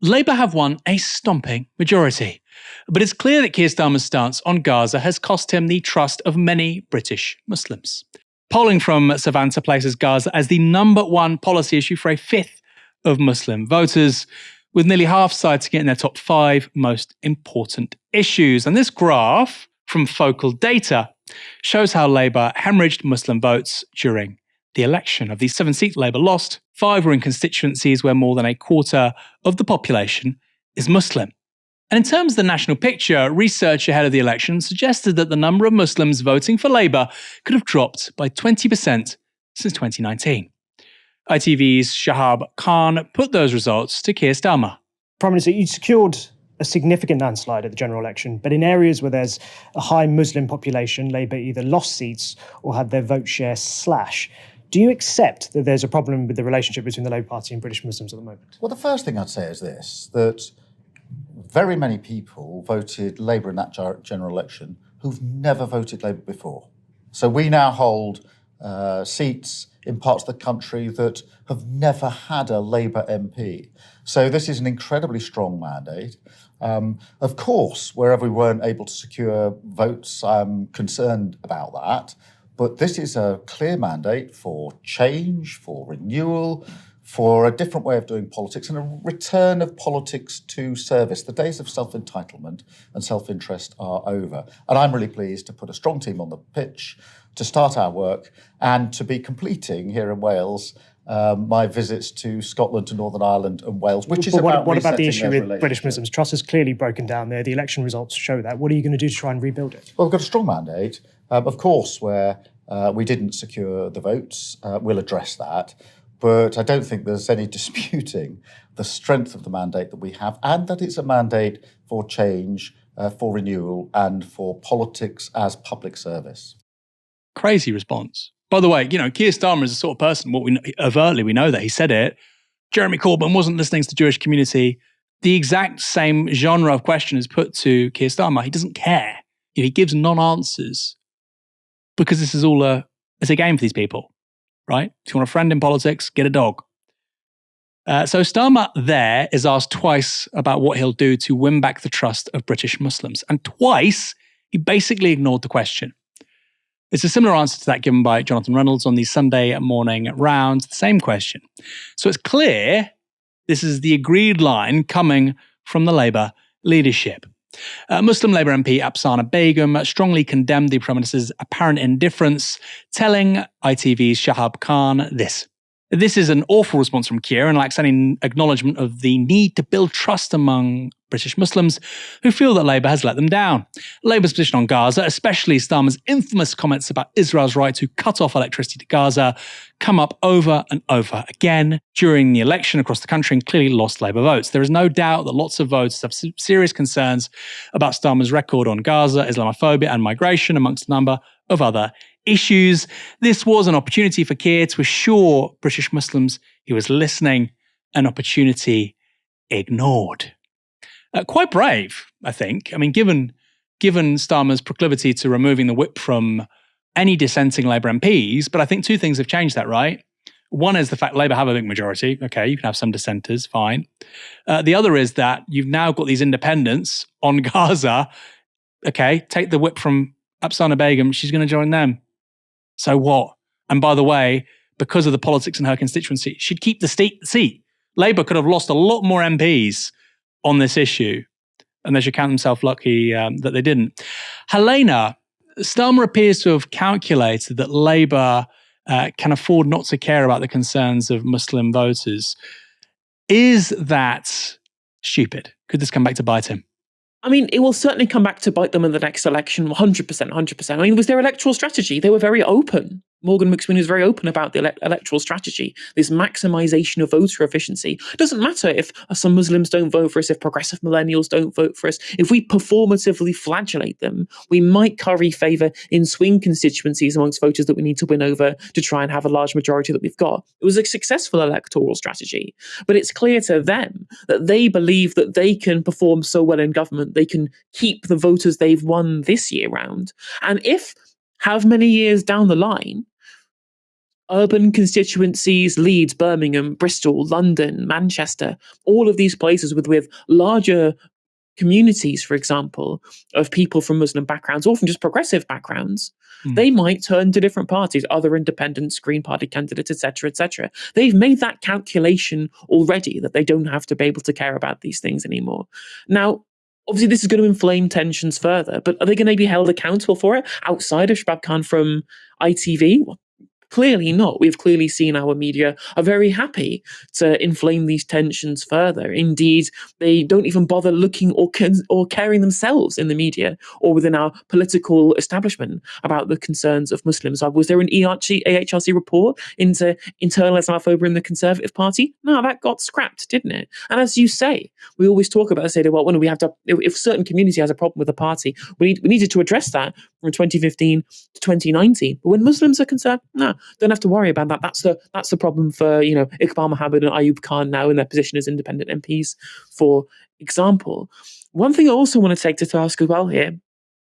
Labour have won a stomping majority, but it's clear that Keir Starmer's stance on Gaza has cost him the trust of many British Muslims. Polling from Savanta places Gaza as the #1 policy issue for a fifth of Muslim voters, with nearly half citing it in their top 5 most important issues. And this graph from Focal Data shows how Labour hemorrhaged Muslim votes during the election. Of these 7 seats Labour lost, 5 were in constituencies where more than a quarter of the population is Muslim. And in terms of the national picture, research ahead of the election suggested that the number of Muslims voting for Labour could have dropped by 20% since 2019. ITV's Shahab Khan put those results to Keir Starmer. Prime Minister, you secured a significant landslide at the general election, but in areas where there's a high Muslim population, Labour either lost seats or had their vote share slash. Do you accept that there's a problem with the relationship between the Labour Party and British Muslims at the moment? Well, the first thing I'd say is this, that very many people voted Labour in that general election who've never voted Labour before. So we now hold seats in parts of the country that have never had a Labour MP. So this is an incredibly strong mandate. Of course, wherever we weren't able to secure votes, I'm concerned about that. But this is a clear mandate for change, for renewal, for a different way of doing politics and a return of politics to service. The days of self-entitlement and self-interest are over. And I'm really pleased to put a strong team on the pitch to start our work and to be completing here in Wales my visits to Scotland, to Northern Ireland and Wales, which is about what about the issue with relationship. British Muslims? Trust has clearly broken down there. The election results show that. What are you going to do to try and rebuild it? Well, we've got a strong mandate. Of course, where we didn't secure the votes, we'll address that. But I don't think there's any disputing the strength of the mandate that we have and that it's a mandate for change, for renewal and for politics as public service. Crazy response. By the way, Keir Starmer is the sort of person, overtly we know that, he said it. Jeremy Corbyn wasn't listening to the Jewish community. The exact same genre of question is put to Keir Starmer. He doesn't care. He gives non-answers because this is all it's a game for these people, right? If you want a friend in politics, get a dog. So Starmer there is asked twice about what he'll do to win back the trust of British Muslims. And twice, he basically ignored the question. It's a similar answer to that given by Jonathan Reynolds on the Sunday morning rounds, the same question. So it's clear this is the agreed line coming from the Labour leadership. Muslim Labour MP Afsana Begum strongly condemned the Prime Minister's apparent indifference, telling ITV's Shahab Khan this. This is an awful response from Keir and lacks any acknowledgement of the need to build trust among British Muslims who feel that Labour has let them down. Labour's position on Gaza, especially Starmer's infamous comments about Israel's right to cut off electricity to Gaza, come up over and over again during the election across the country and clearly lost Labour votes. There is no doubt that lots of voters have serious concerns about Starmer's record on Gaza, Islamophobia and migration, amongst a number of other issues. This was an opportunity for Keir to assure British Muslims he was listening, an opportunity ignored. Quite brave, I think. I mean, given Starmer's proclivity to removing the whip from any dissenting Labour MPs, but I think 2 things have changed that, right? One is the fact Labour have a big majority. Okay, you can have some dissenters, fine. The other is that you've now got these independents on Gaza. Okay, take the whip from Afsana Begum, she's going to join them. So what? And by the way, because of the politics in her constituency, she'd keep the seat. Labour could have lost a lot more MPs on this issue, and they should count themselves lucky that they didn't. Helena, Starmer appears to have calculated that Labour can afford not to care about the concerns of Muslim voters. Is that stupid? Could this come back to bite him? I mean, it will certainly come back to bite them in the next election, 100%, 100%. I mean, it was their electoral strategy. They were very open. Morgan McSween was very open about the electoral strategy, this maximisation of voter efficiency. It doesn't matter if some Muslims don't vote for us, if progressive millennials don't vote for us. If we performatively flagellate them, we might curry favour in swing constituencies amongst voters that we need to win over to try and have a large majority that we've got. It was a successful electoral strategy, but it's clear to them that they believe that they can perform so well in government, they can keep the voters they've won this year round. And if, however many years down the line, urban constituencies, Leeds, Birmingham, Bristol, London, Manchester, all of these places with larger communities, for example, of people from Muslim backgrounds, or from just progressive backgrounds, they might turn to different parties, other independents, Green Party candidates, etc., etc. They've made that calculation already that they don't have to be able to care about these things anymore. Now, obviously, this is going to inflame tensions further, but are they going to be held accountable for it outside of Shabab Khan from ITV? Well, clearly not. We've clearly seen our media are very happy to inflame these tensions further. Indeed, they don't even bother looking or caring themselves in the media or within our political establishment about the concerns of Muslims. Was there an AHRC report into internal Islamophobia in the Conservative Party? No, that got scrapped, didn't it? And as you say, we always talk about, say, well, when we have to, if a certain community has a problem with a party, we needed to address that from 2015 to 2019. But when Muslims are concerned, no, don't have to worry about that. That's the problem for Iqbal Mohammed and Ayub Khan now in their position as independent MPs, for example. One thing I also want to take to task as well here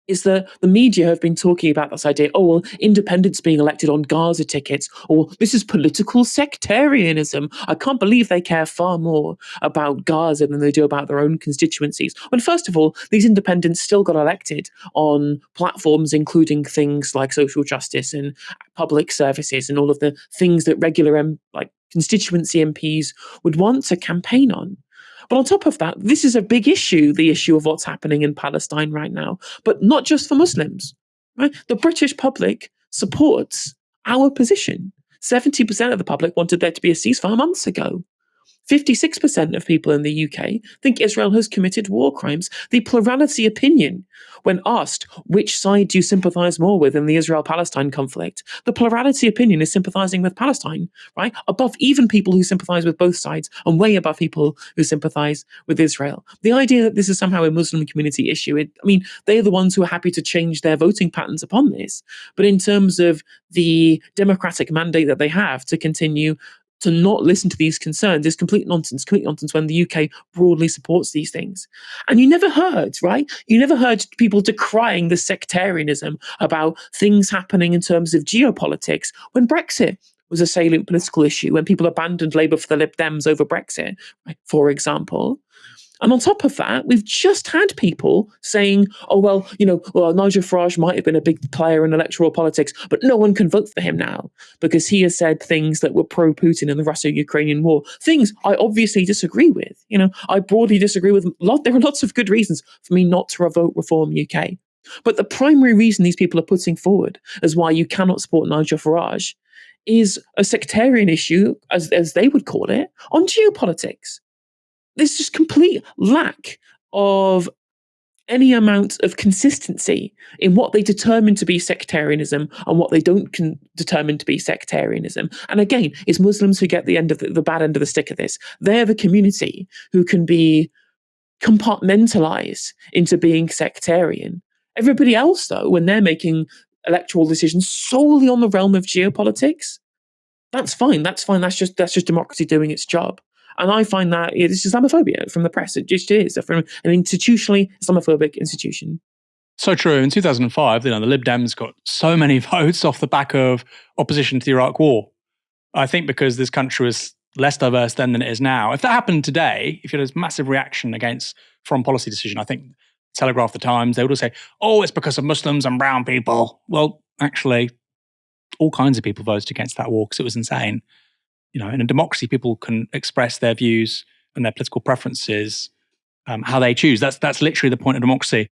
is that the media have been talking about this idea, oh, well, independents being elected on Gaza tickets, or this is political sectarianism. I can't believe they care far more about Gaza than they do about their own constituencies. When first of all, these independents still got elected on platforms including things like social justice and public services and all of the things that regular constituency MPs would want to campaign on. But on top of that, this is a big issue, the issue of what's happening in Palestine right now, but not just for Muslims. Right? The British public supports our position. 70% of the public wanted there to be a ceasefire months ago. 56% of people in the UK think Israel has committed war crimes. The plurality opinion, when asked which side do you sympathize more with in the Israel-Palestine conflict, the plurality opinion is sympathizing with Palestine, right? Above even people who sympathize with both sides and way above people who sympathize with Israel. The idea that this is somehow a Muslim community issue, they're the ones who are happy to change their voting patterns upon this. But in terms of the democratic mandate that they have to continue to not listen to these concerns is complete nonsense when the UK broadly supports these things. And you never heard, right? You never heard people decrying the sectarianism about things happening in terms of geopolitics when Brexit was a salient political issue, when people abandoned Labour for the Lib Dems over Brexit, right, for example. And on top of that, we've just had people saying, oh, well, Nigel Farage might have been a big player in electoral politics, but no one can vote for him now because he has said things that were pro-Putin in the Russo-Ukrainian war. Things I obviously disagree with. I broadly disagree with a lot. There are lots of good reasons for me not to vote Reform UK. But the primary reason these people are putting forward as why you cannot support Nigel Farage is a sectarian issue, as they would call it, on geopolitics. There's just complete lack of any amount of consistency in what they determine to be sectarianism and what they don't determine to be sectarianism. And again, it's Muslims who get the bad end of the stick of this. They're the community who can be compartmentalized into being sectarian. Everybody else, though, when they're making electoral decisions solely on the realm of geopolitics, that's fine. That's just democracy doing its job. And I find that it's Islamophobia from the press. It just is from an institutionally Islamophobic institution. So true. In 2005, the Lib Dems got so many votes off the back of opposition to the Iraq War. I think because this country was less diverse then than it is now. If that happened today, if you had a massive reaction against foreign policy decision, I think Telegraph, the Times, they would all say, oh, it's because of Muslims and brown people. Well, actually, all kinds of people voted against that war because it was insane. In a democracy, people can express their views and their political preferences how they choose. That's literally the point of democracy.